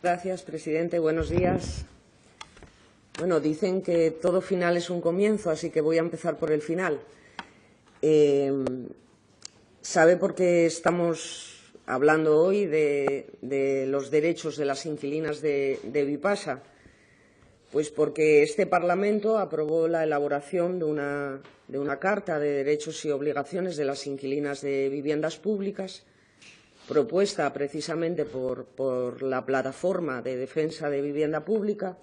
Gracias, presidente. Buenos días. Bueno, dicen que todo final es un comienzo, así que voy a empezar por el final. ¿Sabe por qué estamos hablando hoy de los derechos de las inquilinas de Vipasa? Pues porque este Parlamento aprobó la elaboración de una Carta de Derechos y Obligaciones de las inquilinas de viviendas públicas, propuesta precisamente por la Plataforma de Defensa de Vivienda Pública,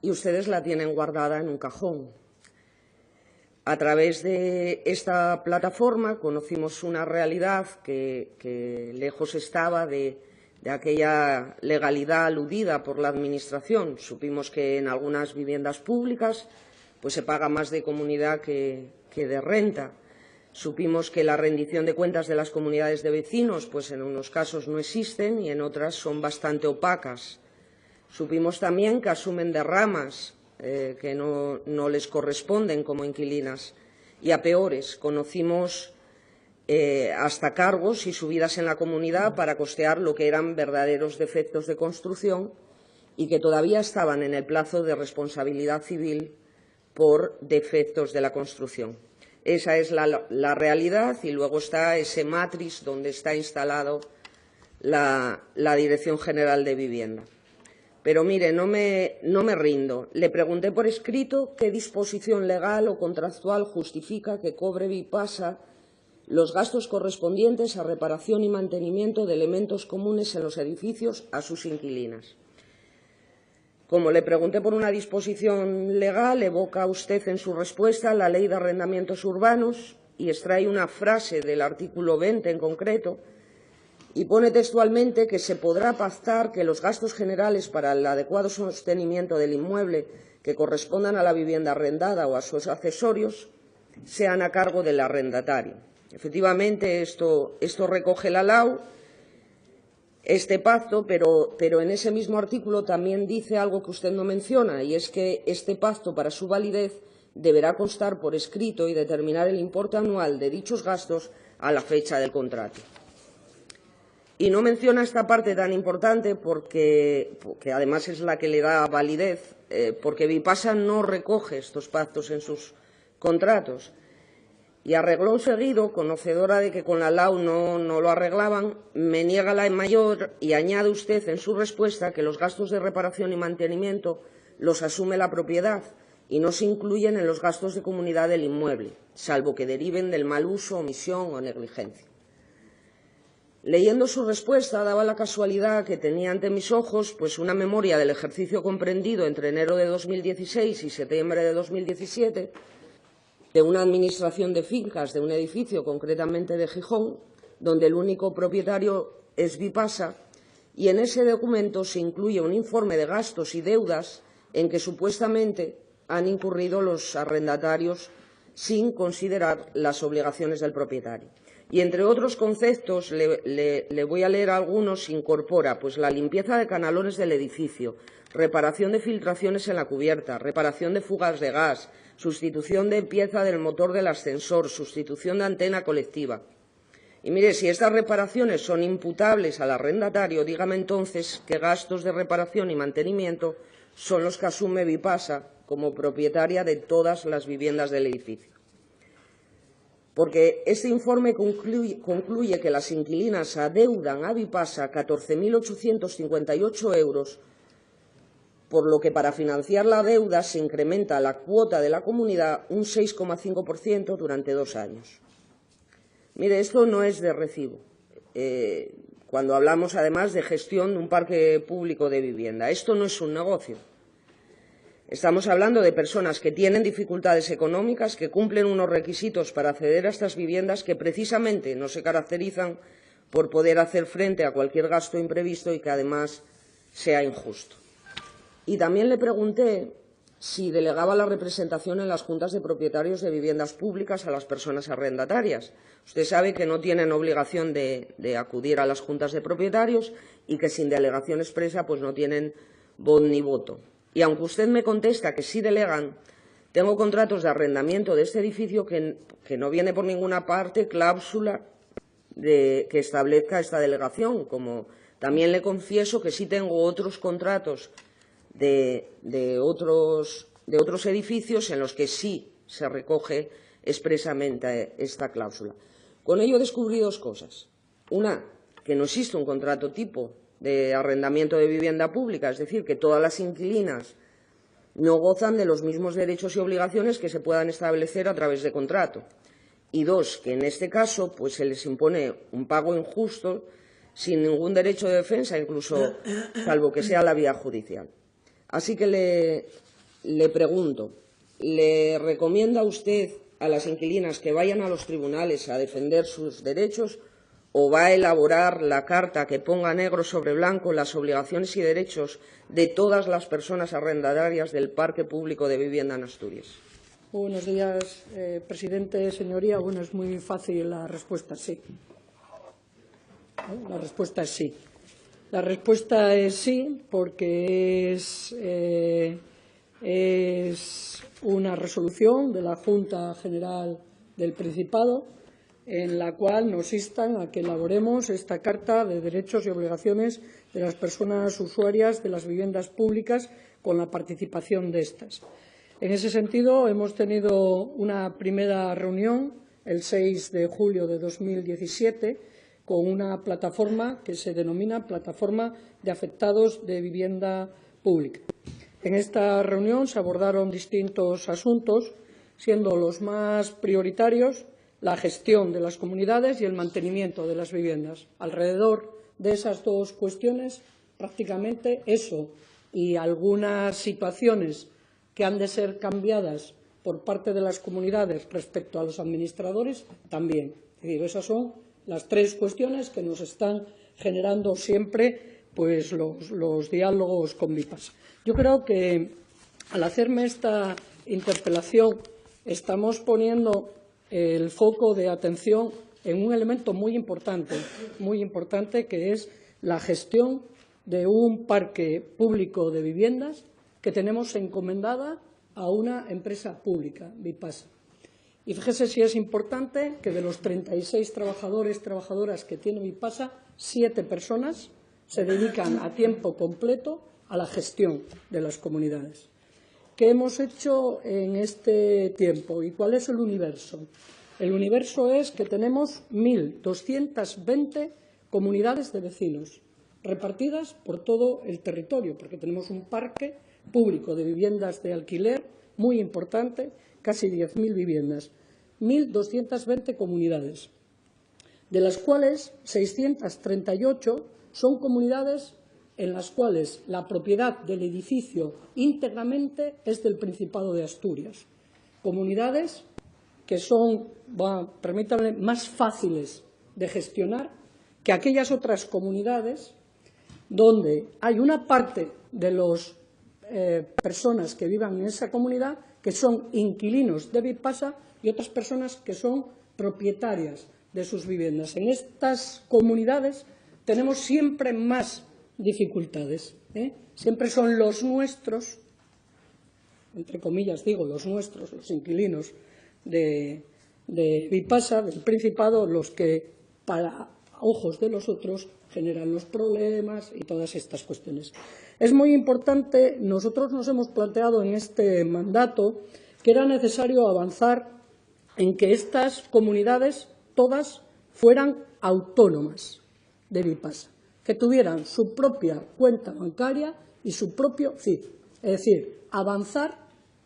y ustedes la tienen guardada en un cajón. A través de esta plataforma conocimos una realidad que lejos estaba de aquella legalidad aludida por la Administración. Supimos que en algunas viviendas públicas pues se paga más de comunidad que de renta. Supimos que la rendición de cuentas de las comunidades de vecinos pues en unos casos no existen y en otras son bastante opacas. Supimos también que asumen derramas que no les corresponden como inquilinas y, a peores, conocimos hasta cargos y subidas en la comunidad para costear lo que eran verdaderos defectos de construcción y que todavía estaban en el plazo de responsabilidad civil por defectos de la construcción. Esa es la realidad, y luego está ese matriz donde está instalado la Dirección General de Vivienda. Pero mire, no me rindo. Le pregunté por escrito qué disposición legal o contractual justifica que cobre Vipasa los gastos correspondientes a reparación y mantenimiento de elementos comunes en los edificios a sus inquilinas. Como le pregunté por una disposición legal, evoca usted en su respuesta la Ley de Arrendamientos Urbanos y extrae una frase del artículo 20 en concreto, y pone textualmente que se podrá pactar que los gastos generales para el adecuado sostenimiento del inmueble que correspondan a la vivienda arrendada o a sus accesorios sean a cargo del arrendatario. Efectivamente, esto recoge la LAU, este pacto, pero en ese mismo artículo también dice algo que usted no menciona, y es que este pacto, para su validez, deberá constar por escrito y determinar el importe anual de dichos gastos a la fecha del contrato. Y no menciona esta parte tan importante porque además es la que le da validez, porque Vipasa no recoge estos pactos en sus contratos. Y a reglón seguido, conocedora de que con la LAU no lo arreglaban, me niega la mayor y añade usted en su respuesta que los gastos de reparación y mantenimiento los asume la propiedad y no se incluyen en los gastos de comunidad del inmueble, salvo que deriven del mal uso, omisión o negligencia. Leyendo su respuesta, daba la casualidad que tenía ante mis ojos pues una memoria del ejercicio comprendido entre enero de 2016 y septiembre de 2017 de una administración de fincas de un edificio, concretamente de Gijón, donde el único propietario es Vipasa, y en ese documento se incluye un informe de gastos y deudas en que supuestamente han incurrido los arrendatarios sin considerar las obligaciones del propietario. Y entre otros conceptos, le voy a leer algunos, incorpora pues la limpieza de canalones del edificio, reparación de filtraciones en la cubierta, reparación de fugas de gas, sustitución de pieza del motor del ascensor, sustitución de antena colectiva. Y mire, si estas reparaciones son imputables al arrendatario, dígame entonces qué gastos de reparación y mantenimiento son los que asume Vipasa como propietaria de todas las viviendas del edificio. Porque este informe concluye que las inquilinas adeudan a Vipasa 14.858 euros, por lo que para financiar la deuda se incrementa la cuota de la comunidad un 6,5% durante 2 años. Mire, esto no es de recibo, cuando hablamos además de gestión de un parque público de vivienda. Esto no es un negocio. Estamos hablando de personas que tienen dificultades económicas, que cumplen unos requisitos para acceder a estas viviendas que precisamente no se caracterizan por poder hacer frente a cualquier gasto imprevisto y que además sea injusto. Y también le pregunté si delegaba la representación en las juntas de propietarios de viviendas públicas a las personas arrendatarias. Usted sabe que no tienen obligación de acudir a las juntas de propietarios y que sin delegación expresa pues no tienen voz ni voto. Y aunque usted me contesta que sí delegan, tengo contratos de arrendamiento de este edificio que no viene por ninguna parte cláusula que establezca esta delegación, como También le confieso que sí tengo otros contratos de otros edificios en los que sí se recoge expresamente esta cláusula. Con ello descubrí dos cosas. Una, que no existe un contrato tipo de arrendamiento de vivienda pública, es decir, que todas las inquilinas no gozan de los mismos derechos y obligaciones que se puedan establecer a través de contrato. Y dos, que en este caso pues, se les impone un pago injusto sin ningún derecho de defensa, incluso salvo que sea la vía judicial. Así que le pregunto, ¿le recomienda usted a las inquilinas que vayan a los tribunales a defender sus derechos o va a elaborar la carta que ponga negro sobre blanco las obligaciones y derechos de todas las personas arrendatarias del parque público de vivienda en Asturias? Buenos días, presidente, señoría. Bueno, es muy fácil la respuesta, sí. La respuesta es sí. La respuesta es sí porque es una resolución de la Junta General del Principado en la cual nos instan a que elaboremos esta Carta de Derechos y Obligaciones de las personas usuarias de las viviendas públicas con la participación de estas. En ese sentido, hemos tenido una primera reunión el 6 de julio de 2017 con una plataforma que se denomina Plataforma de Afectados de Vivienda Pública. En esta reunión se abordaron distintos asuntos, siendo los más prioritarios la gestión de las comunidades y el mantenimiento de las viviendas. Alrededor de esas dos cuestiones, prácticamente eso y algunas situaciones que han de ser cambiadas por parte de las comunidades respecto a los administradores también. Es decir, esas son las tres cuestiones que nos están generando siempre pues, los diálogos con Vipasa. Yo creo que al hacerme esta interpelación estamos poniendo el foco de atención en un elemento muy importante que es la gestión de un parque público de viviendas que tenemos encomendada a una empresa pública, Vipasa. Y fíjese si es importante que de los 36 trabajadoras que tiene Vipasa, 7 personas se dedican a tiempo completo a la gestión de las comunidades. ¿Qué hemos hecho en este tiempo y cuál es el universo? El universo es que tenemos 1.220 comunidades de vecinos repartidas por todo el territorio, porque tenemos un parque público de viviendas de alquiler muy importante, casi 10.000 viviendas, 1.220 comunidades, de las cuales 638 son comunidades en las cuales la propiedad del edificio íntegramente es del Principado de Asturias. Comunidades que son, permítanme, más fáciles de gestionar que aquellas otras comunidades donde hay una parte de las personas que vivan en esa comunidad que son inquilinos de Vipasa y otras personas que son propietarias de sus viviendas. En estas comunidades tenemos siempre más dificultades. Siempre son los nuestros, entre comillas digo, los nuestros, los inquilinos de Vipasa, del Principado, los que, para ojos de los otros, generan los problemas y todas estas cuestiones. Es muy importante, nosotros nos hemos planteado en este mandato que era necesario avanzar en que estas comunidades todas fueran autónomas de Vipasa, que tuvieran su propia cuenta bancaria y su propio CIF, es decir, avanzar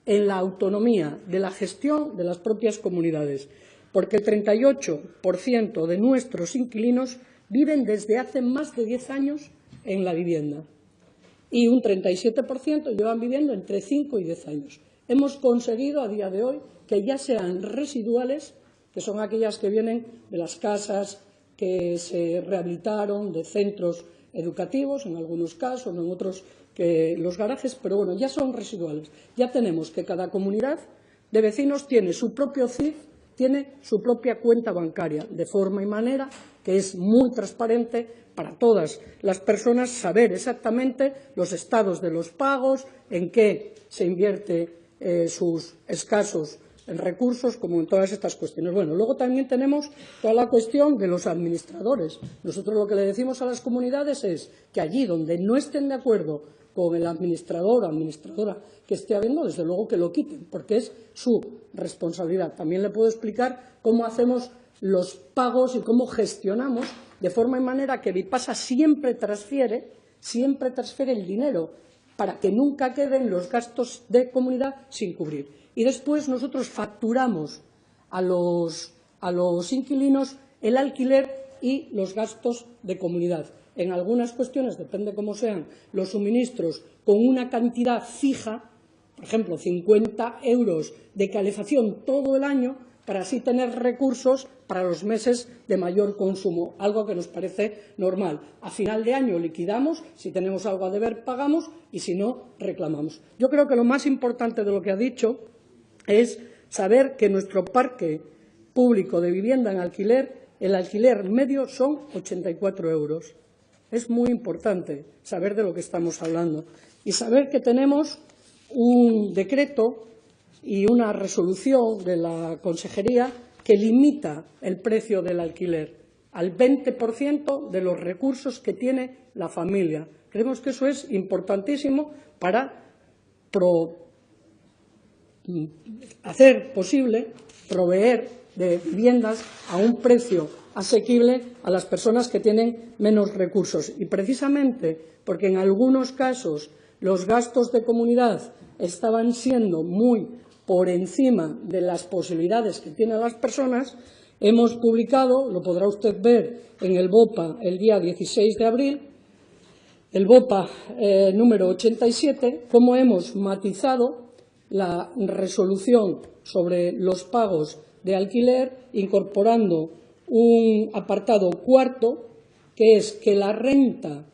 en la autonomía de la gestión de las propias comunidades, porque el 38% de nuestros inquilinos viven desde hace más de 10 años en la vivienda y un 37% llevan viviendo entre 5 y 10 años. Hemos conseguido a día de hoy que ya sean residuales, que son aquellas que vienen de las casas que se rehabilitaron, de centros educativos, en algunos casos, en otros que los garajes, pero bueno, ya son residuales. Ya tenemos que cada comunidad de vecinos tiene su propio CIF, tiene su propia cuenta bancaria, de forma y manera que es muy transparente para todas las personas saber exactamente los estados de los pagos, en qué se invierte sus escasos en recursos como en todas estas cuestiones. Bueno, luego también tenemos toda la cuestión de los administradores. Nosotros lo que le decimos a las comunidades es que allí donde no estén de acuerdo con el administrador o administradora que esté habiendo, desde luego que lo quiten, porque es su responsabilidad. También le puedo explicar cómo hacemos los pagos y cómo gestionamos de forma y manera que Vipasa siempre transfiere el dinero para que nunca queden los gastos de comunidad sin cubrir. Y después nosotros facturamos a los inquilinos el alquiler y los gastos de comunidad. En algunas cuestiones, depende cómo sean los suministros, con una cantidad fija, por ejemplo, 50 € de calefacción todo el año, para así tener recursos para los meses de mayor consumo, algo que nos parece normal. A final de año liquidamos, si tenemos algo a deber pagamos y si no, reclamamos. Yo creo que lo más importante de lo que ha dicho es saber que nuestro parque público de vivienda en alquiler, el alquiler medio son 84 €. Es muy importante saber de lo que estamos hablando y saber que tenemos un decreto y una resolución de la Consejería que limita el precio del alquiler al 20% de los recursos que tiene la familia. Creemos que eso es importantísimo para hacer posible proveer de viviendas a un precio asequible a las personas que tienen menos recursos. Y precisamente porque en algunos casos los gastos de comunidad estaban siendo muy por encima de las posibilidades que tienen las personas, hemos publicado, lo podrá usted ver en el BOPA el día 16 de abril, el BOPA número 87, cómo hemos matizado la resolución sobre los pagos de alquiler, incorporando un apartado cuarto, que es que la renta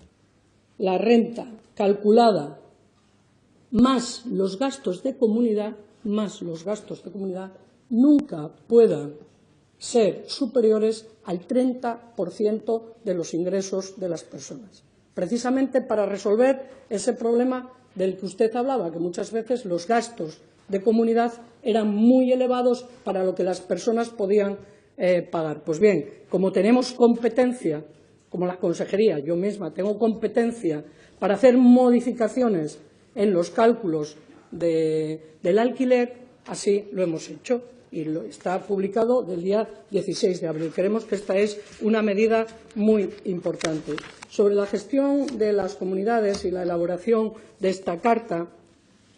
calculada más los gastos de comunidad, nunca puedan ser superiores al 30% de los ingresos de las personas. Precisamente para resolver ese problema del que usted hablaba, que muchas veces los gastos de comunidad eran muy elevados para lo que las personas podían pagar. Pues bien, como tenemos competencia, como la Consejería, yo misma tengo competencia para hacer modificaciones en los cálculos del alquiler, así lo hemos hecho y está publicado del día 16 de abril. Creemos que esta es una medida muy importante. Sobre la gestión de las comunidades y la elaboración de esta carta,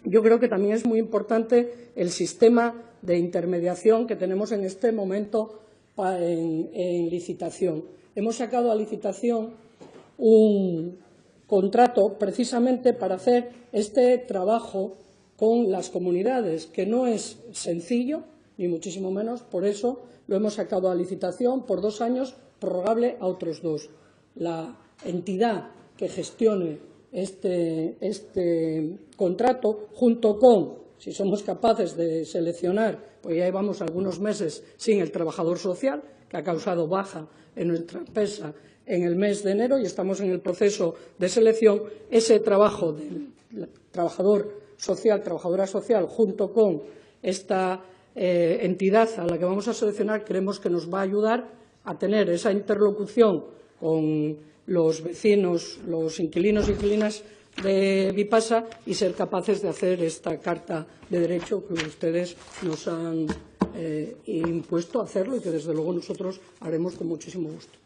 yo creo que también es muy importante el sistema de intermediación que tenemos en este momento en licitación. Hemos sacado a licitación un contrato precisamente para hacer este trabajo con las comunidades, que no es sencillo, ni muchísimo menos, por eso lo hemos sacado a licitación por 2 años, prorrogable a otros 2. La entidad que gestione este contrato, junto con, si somos capaces de seleccionar, pues ya llevamos algunos meses sin el trabajador social, que ha causado baja en nuestra empresa en el mes de enero y estamos en el proceso de selección, ese trabajo del trabajador social, trabajadora social, junto con esta entidad a la que vamos a seleccionar, creemos que nos va a ayudar a tener esa interlocución con los vecinos, los inquilinos e inquilinas de Vipasa y ser capaces de hacer esta carta de derecho que ustedes nos han impuesto a hacerlo y que desde luego nosotros haremos con muchísimo gusto.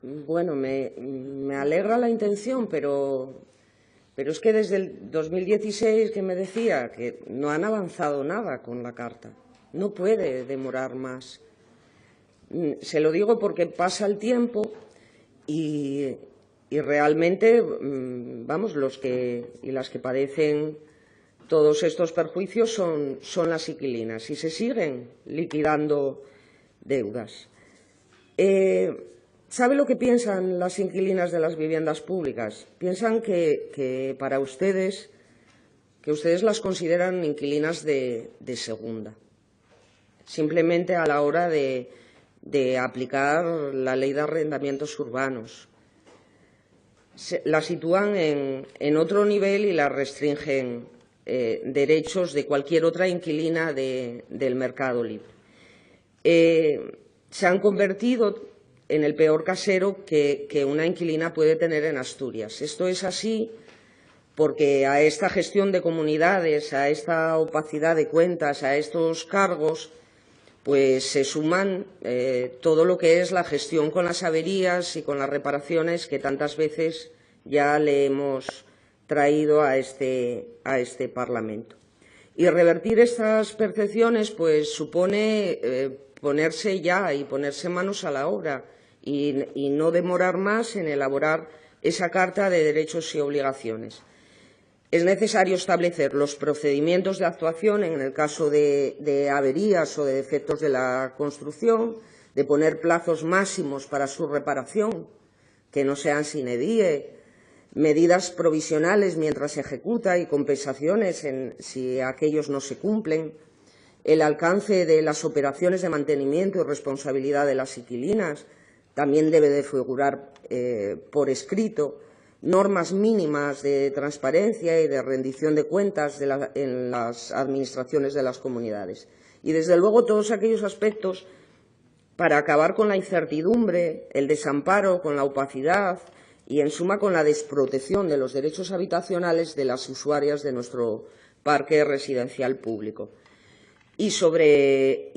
Bueno, me alegra la intención, pero es que desde el 2016 que me decía que no han avanzado nada con la carta. No puede demorar más. Se lo digo porque pasa el tiempo y realmente, vamos, los que y las que padecen todos estos perjuicios son las inquilinas y se siguen liquidando deudas. ¿Sabe lo que piensan las inquilinas de las viviendas públicas? Piensan que para ustedes, que ustedes las consideran inquilinas de segunda, simplemente a la hora de aplicar la ley de arrendamientos urbanos. La sitúan en otro nivel y la restringen derechos de cualquier otra inquilina del mercado libre. Se han convertido en el peor casero que una inquilina puede tener en Asturias. Esto es así porque a esta gestión de comunidades, a esta opacidad de cuentas, a estos cargos, pues se suman todo lo que es la gestión con las averías y con las reparaciones que tantas veces ya le hemos traído a este Parlamento. Y revertir estas percepciones pues supone ponerse manos a la obra y no demorar más en elaborar esa Carta de Derechos y Obligaciones. Es necesario establecer los procedimientos de actuación en el caso de averías o de defectos de la construcción, de poner plazos máximos para su reparación, que no sean sine die, medidas provisionales mientras se ejecuta y compensaciones si aquellos no se cumplen, el alcance de las operaciones de mantenimiento y responsabilidad de las inquilinas también debe de figurar por escrito, normas mínimas de transparencia y de rendición de cuentas en las administraciones de las comunidades. Y, desde luego, todos aquellos aspectos para acabar con la incertidumbre, el desamparo, con la opacidad y, en suma, con la desprotección de los derechos habitacionales de las usuarias de nuestro parque residencial público. Y sobre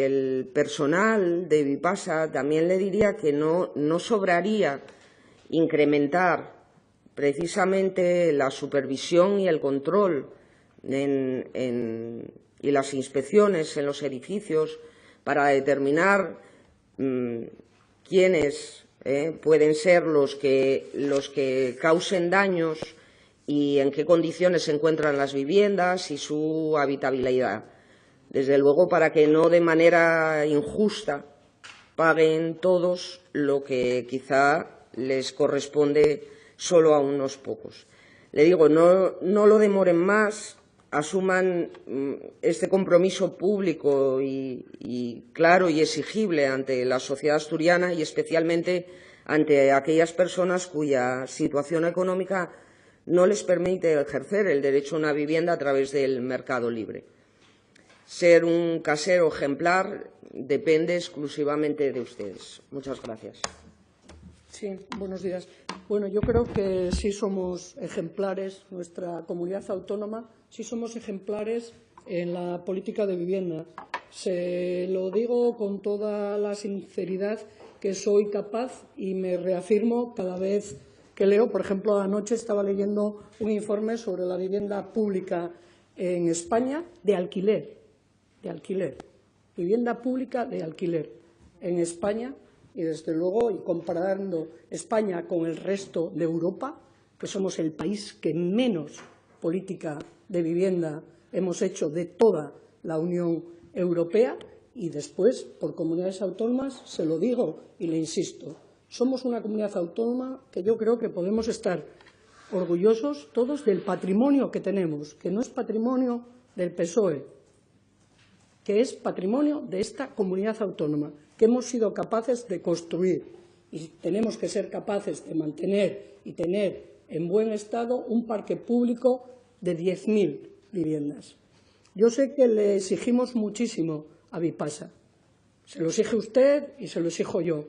el personal de Vipasa también le diría que no sobraría incrementar precisamente la supervisión y el control y las inspecciones en los edificios para determinar quiénes pueden ser los que causen daños y en qué condiciones se encuentran las viviendas y su habitabilidad. Desde luego, para que no de manera injusta paguen todos lo que quizá les corresponde solo a unos pocos. Le digo, no lo demoren más, asuman este compromiso público y claro y exigible ante la sociedad asturiana y especialmente ante aquellas personas cuya situación económica no les permite ejercer el derecho a una vivienda a través del mercado libre. Ser un casero ejemplar depende exclusivamente de ustedes. Muchas gracias. Sí, buenos días. Bueno, yo creo que sí somos ejemplares, nuestra comunidad autónoma, sí somos ejemplares en la política de vivienda. Se lo digo con toda la sinceridad que soy capaz y me reafirmo cada vez que leo. Por ejemplo, anoche estaba leyendo un informe sobre la vivienda pública en España de alquiler, vivienda pública de alquiler en España. Y, desde luego, y comparando España con el resto de Europa, que somos el país que menos política de vivienda hemos hecho de toda la Unión Europea, y después, por comunidades autónomas, se lo digo y le insisto, somos una comunidad autónoma que yo creo que podemos estar orgullosos todos del patrimonio que tenemos, que no es patrimonio del PSOE, que es patrimonio de esta comunidad autónoma, que hemos sido capaces de construir, y tenemos que ser capaces de mantener y tener en buen estado un parque público de 10.000 viviendas. Yo sé que le exigimos muchísimo a Vipasa, se lo exige usted y se lo exijo yo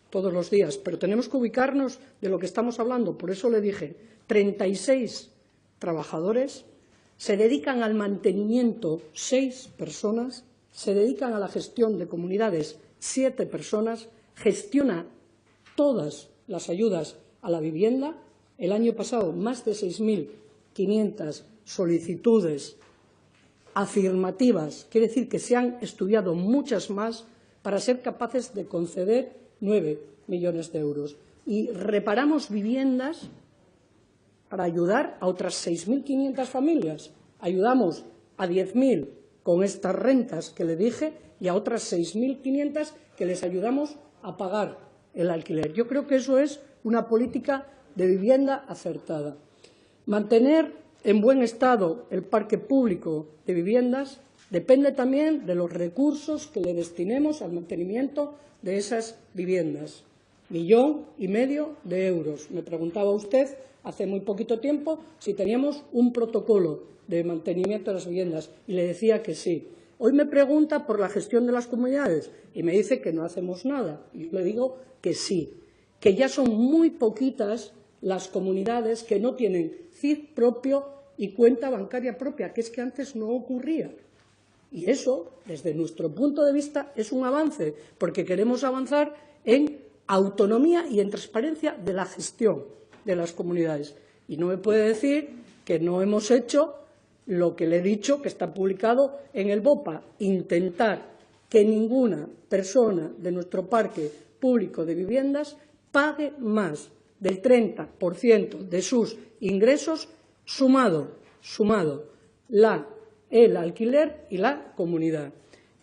todos los días, pero tenemos que ubicarnos de lo que estamos hablando. Por eso le dije, 36 trabajadores, se dedican al mantenimiento 6 personas, se dedican a la gestión de comunidades 7 personas, gestiona todas las ayudas a la vivienda. El año pasado, más de 6.500 solicitudes afirmativas, quiere decir que se han estudiado muchas más para ser capaces de conceder 9 millones de euros. Y reparamos viviendas para ayudar a otras 6.500 familias. Ayudamos a 10.000 con estas rentas que le dije y a otras 6.500 que les ayudamos a pagar el alquiler. Yo creo que eso es una política de vivienda acertada. Mantener en buen estado el parque público de viviendas depende también de los recursos que le destinemos al mantenimiento de esas viviendas. 1,5 millones de euros. Me preguntaba usted hace muy poquito tiempo si teníamos un protocolo de mantenimiento de las viviendas y le decía que sí. Hoy me pregunta por la gestión de las comunidades y me dice que no hacemos nada. Y le digo que sí, que ya son muy poquitas las comunidades que no tienen CIF propio y cuenta bancaria propia, que es que antes no ocurría. Y eso, desde nuestro punto de vista, es un avance, porque queremos avanzar en autonomía y en transparencia de la gestión de las comunidades. Y no me puede decir que no hemos hecho lo que le he dicho, que está publicado en el BOPA, intentar que ninguna persona de nuestro parque público de viviendas pague más del 30% de sus ingresos sumado el alquiler y la comunidad.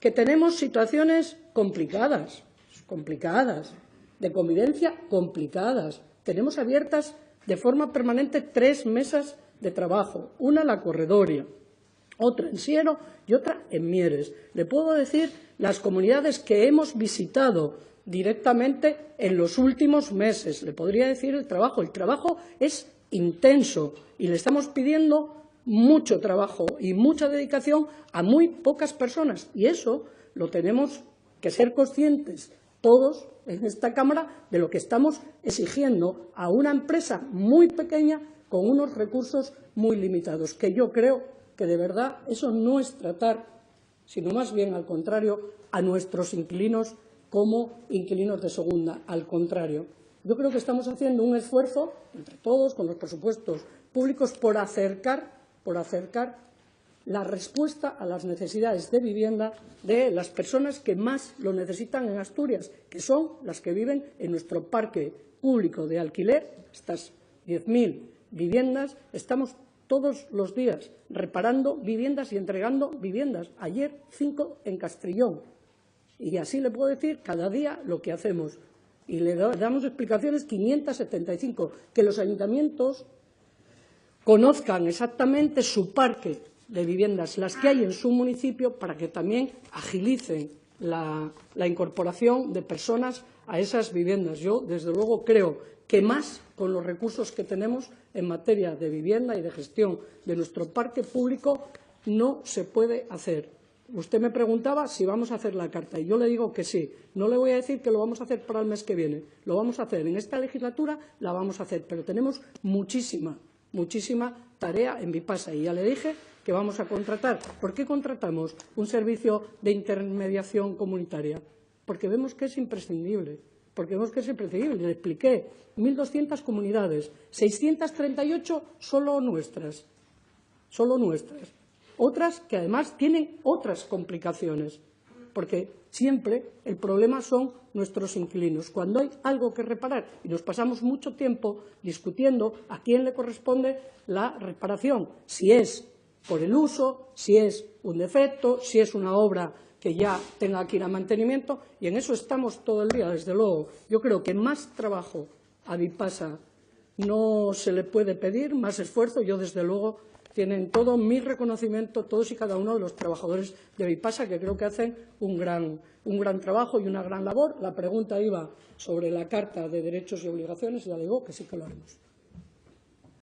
Que tenemos situaciones complicadas, de convivencia complicadas. Tenemos abiertas de forma permanente 3 mesas de trabajo, una en La Corredoria, otra en Siero y otra en Mieres. Le puedo decir las comunidades que hemos visitado directamente en los últimos meses. Le podría decir el trabajo. El trabajo es intenso y le estamos pidiendo mucho trabajo y mucha dedicación a muy pocas personas. Y eso lo tenemos que ser conscientes todos en esta Cámara de lo que estamos exigiendo a una empresa muy pequeña con unos recursos muy limitados, que yo creo que de verdad eso no es tratar, sino más bien al contrario, a nuestros inquilinos como inquilinos de segunda, al contrario. Yo creo que estamos haciendo un esfuerzo entre todos, con los presupuestos públicos, por acercar la respuesta a las necesidades de vivienda de las personas que más lo necesitan en Asturias, que son las que viven en nuestro parque público de alquiler, estas 10.000 viviendas. Estamos todos los días reparando viviendas y entregando viviendas. Ayer 5 en Castrillón. Y así le puedo decir cada día lo que hacemos. Y le damos explicaciones 575, que los ayuntamientos conozcan exactamente su parque de viviendas, las que hay en su municipio, para que también agilicen la incorporación de personas a esas viviendas. Yo, desde luego, creo que más con los recursos que tenemos en materia de vivienda y de gestión de nuestro parque público no se puede hacer. Usted me preguntaba si vamos a hacer la carta y yo le digo que sí. No le voy a decir que lo vamos a hacer para el mes que viene. Lo vamos a hacer. En esta legislatura la vamos a hacer, pero tenemos muchísima tarea en Vipasa. Y ya le dije que vamos a contratar. ¿Por qué contratamos un servicio de intermediación comunitaria? Porque vemos que es imprescindible. Le expliqué, 1.200 comunidades, 638 solo nuestras. Otras que además tienen otras complicaciones, porque siempre el problema son nuestros inquilinos. Cuando hay algo que reparar y nos pasamos mucho tiempo discutiendo a quién le corresponde la reparación, si es por el uso, si es un defecto, si es una obra que ya tenga que ir a mantenimiento, y en eso estamos todo el día, desde luego. Yo creo que más trabajo a Vipasa no se le puede pedir, más esfuerzo. Yo, desde luego, tienen todo mi reconocimiento, todos y cada uno de los trabajadores de Vipasa, que creo que hacen un gran trabajo y una gran labor. La pregunta iba sobre la Carta de Derechos y Obligaciones, y ya digo que sí que lo haremos.